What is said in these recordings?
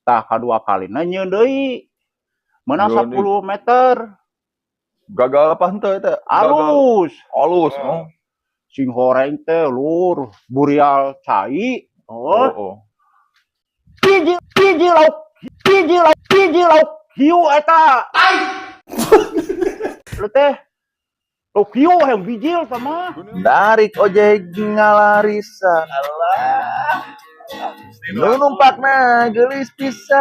Tah kadua kali nanya deui. Menang Nyeun deui. 10 meter. Gagal apa henteu eta? Alus. Alus. Oh. Sing horeng teh lur burial cai. Oh. Hiji lauk hiu eta. Lu teh lauk hiu yang bijil sama. Narik ojek ngalarisan. Nu numpakna geulis pisan.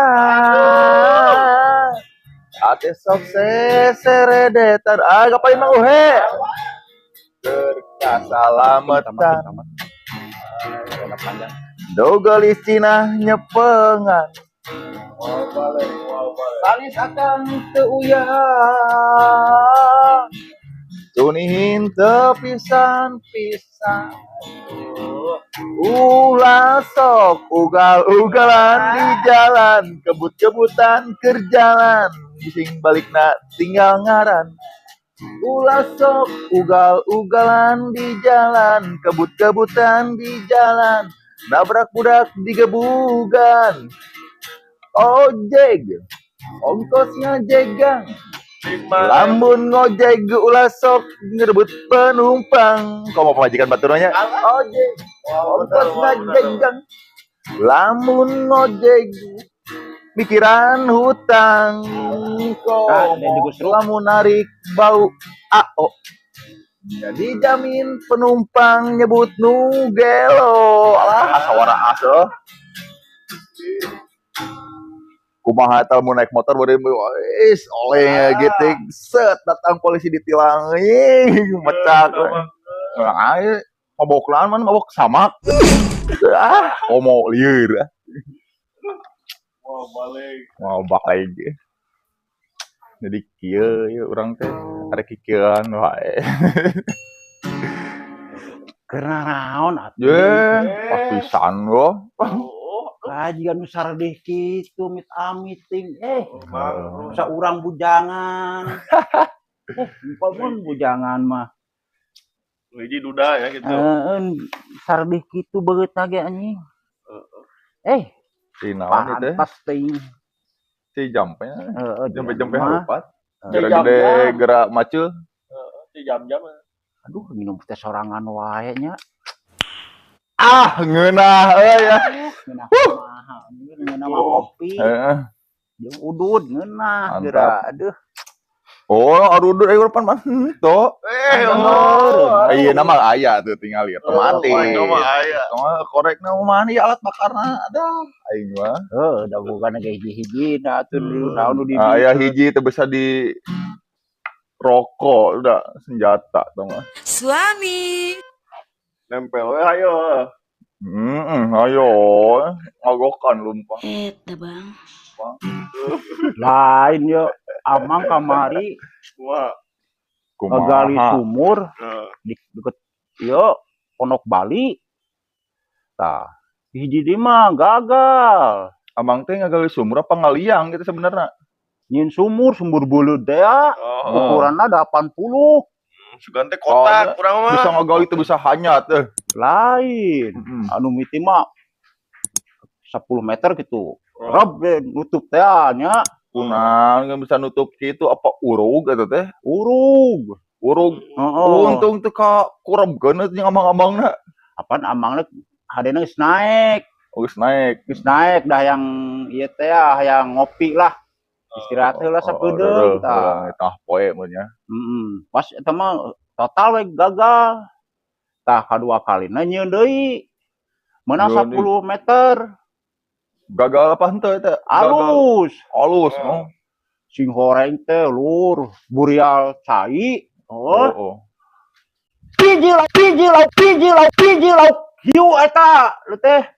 Ate sok seredetan. Ngapain mah uhe? Berkasalamatan. Do geulis cenah nyepengan. Talis akan teu uyah. Tunihin tepisan-pisan. Ulah sok ugal-ugalan di jalan, kebut-kebutan kerjalan, bising balikna tinggal ngaran. Ulah sok ugal-ugalan di jalan, kebut-kebutan di jalan, nabrak budak digebugan. Ojek, ongkosnya jegang. Lamun ngojek ulah sok ngerebut penumpang. Kau mau pemajikan baturnya? Ojek, ongkosnya jegang. Lamun ngojek pikiran hutang. Kau lamun narik bau AO. Jadi jamin penumpang nyebut nu gelo. Alah asawara aso. Kumaha eta mun naik motor beureum wis oleh gitu set datang polisi ditilang mecak ae mabok naon man mabok samak komo lieur mau balik jadi kieu ieu urang teh arek kieuan wae Karena naon atuh? pas pisan go Kajian besar deh gitu, meeting, saurang bujangan, pun bujangan mah. Hiji duda ya gitu. Besar deh gitu beut lagi anjing. Naon teh? Pantas teuing. Si jampnya, jampe harupat. Jam-jam. Gerak macul. Si jam-jam. Aduh, minum teh sorangan wae nya. Ngeunah ya. Ngeunah mah kopi. Jeung udud ngeunah geura. Aduh. Oh, udud aya depan mah henteu. Ieu nama aya tuh tinggal lihat otomatis. Nama aya. Korekna mah ieu alat bakarna ada. Aing mah. Da bukan ge hiji-hiji da atuh naon nu di. Aya hiji teh bisa di rokok udah senjata tau gak? Suami nempel we ayo. Ayo ngagokan lumpang. Eta bang. Lain yo amang kamari. Wah. Gali sumur di deket yo Pondok Bali. Tah, hiji di mah gagal. Amang teh ngagali sumur apa ngaliang gitu sebenarnya? Nyin sumur beuleud teh ukuranna 80. Sugan teh kotak kurang mah. Bisa ngagali teh bisa hanyat teh. Lain. Anu miti mah 10 meter gitu. Rab nutup teh nya. Kunang bisa nutup kitu apa urug eta teh? Urug. Untung teh ka kurebkeun jeung amang-amangna. Apaan amangna hadena geus naik. Geus naik. Geus naik dah yang ieu teh yang ngopi lah. Istirahat heula sapeudeuh tah poe mah nya. Pas eta mah total we gagal. Tah kadua kali nanya deui. Menang 10 meter. Gagal apa henteu eta? Alus. Sing horeng teh lur burial cai. Hiji lauk hiu eta lu teh.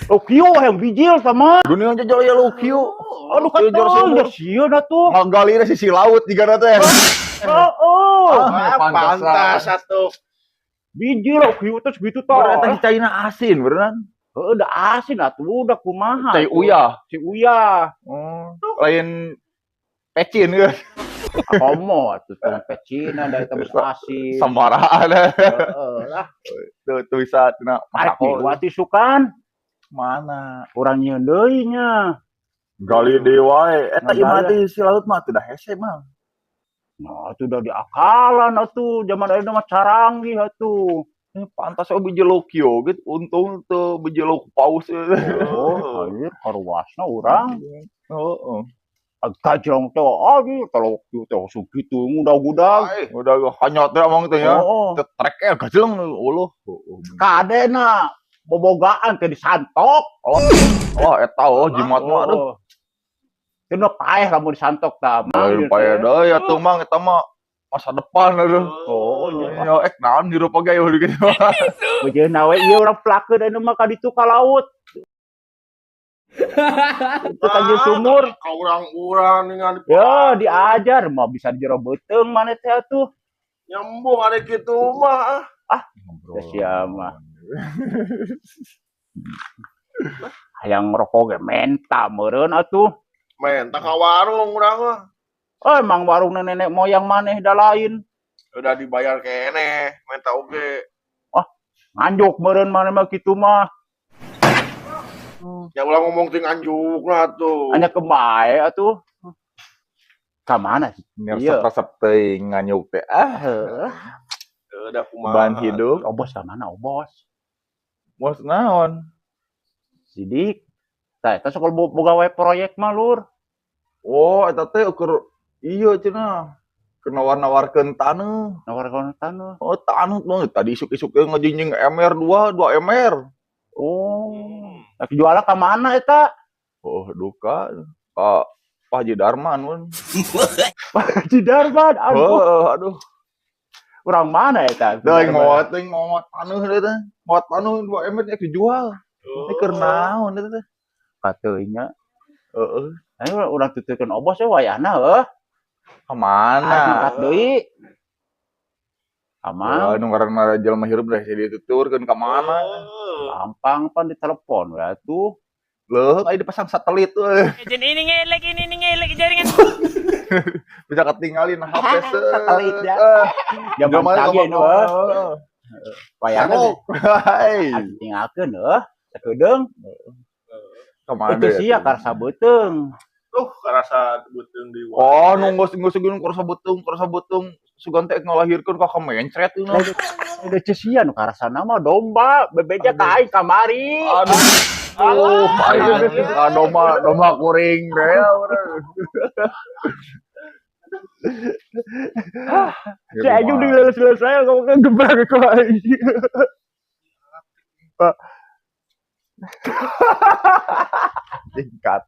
Lauk hiu yang bijil sama. Dunia jajal ya lauk hiu. Aduh katong sieun atuh. Ngagali sisi laut digana teh. Pantas atuh. Biji lauk hiu teh segitu tah. Eta caina asin beneran. Udah asin atuh udah kumaha. Cai uyah. Si uyah. Lain pecin geus. Komo atuh tong pecin ada eta geus asin. Samaraan. Lah. Tuh bisa tina Arek minggu ati sukan. Mana? Urang nyieun deui nya. Gali deui wae. Eta Nggak imah ada. teh si laut mah teu dah hese mah. Nah, itu udah diakalan atuh, zaman ayeuna mah caranggih atuh. Pantas we bejeluk kieu gitu. Untung teu bejeluk paus. Oh, anjir karuasna urang. Heeh. Kajong teh anjir kalau kieu teh sakitu ngudag-udag. Udah hanyot teh amang teh ya. Oh, Treknya gajeng uluh. kadena bobogaan teh disantok. Oh eta jimat mah aduh. Cenah paeh lamun disantok tah. Lain paya deui atuh mang eta mah masa depan aduh. Oh, nya. Ya naon hirup oge udah gitu. Bejeuna we ieu urang pelakeun anu mah ka ditu ka laut. Itu ka sumur. Ka urang-urang ningali Ya, diajar mah bisa di jero beuteung maneh teh atuh. nyambung ada kitu mah. Sia mah. Hayang ngerokok ge menta meureun atuh. Menta ka warung urang mah. Emang warung nenek moyang maneh da lain. Udah dibayar keneh, menta oge. Nganjuk meureun maneh mah kitu mah. Ya ulah ngomong ting anjukna tuh. Hanya kebae atuh. Ka mana sih? Iya. Resep teuing nganyuk teh. Heuh. Udah kumaha. Bahan hidup. Obos ka mana obos? Bos naon? Sidik. Tah eta sok boga wae proyek mah lur. Oh, eta teh ukur iya cenah. Kena warna-warkeun taneuh. Nawarkan taneuh. Oh, taneuh mah tadi isuk-isuk teh ngajinjing MR 2 MR. Oh. Tapi jualan ka mana eta? Oh, duka. Pak Haji Darman mun. Haji Darman. Aduh, Aduh. urang mana eta? Teuing mawat taneuh teh teh. Mawat taneuh 2 MR nya dijual. Ini keur naon eta teh? Kateunya. Heeh. Ayo urang tuturkeun obos we wayahna heuh. Ka mana? Angkat deui. Aman. Nu ngaranna jelema hirup dah dituturkeun ka mana? Gampang pan ditelepon we atuh. Leuh, aya dipasang satelit euy. Ini ngelek jaringan. Bisa ketinggalin HP Satelit ya. Zaman canggih nu heuh. Wayahna Hai. tinggalkeun heuh. Sakedeung. Kemana? Itu sia karsa beuteung. Tuh karasa beuteung di Oh, nunggu segala kurasa butung sugan teh ngalahirkeun ka mencret itu. Udah cesia nu karasana mah domba, bebeja ka aing kamari. Aduh, domba kuring deh. Si Aju dileles-leles saya ngomong gebrak ke aing. Tingkat.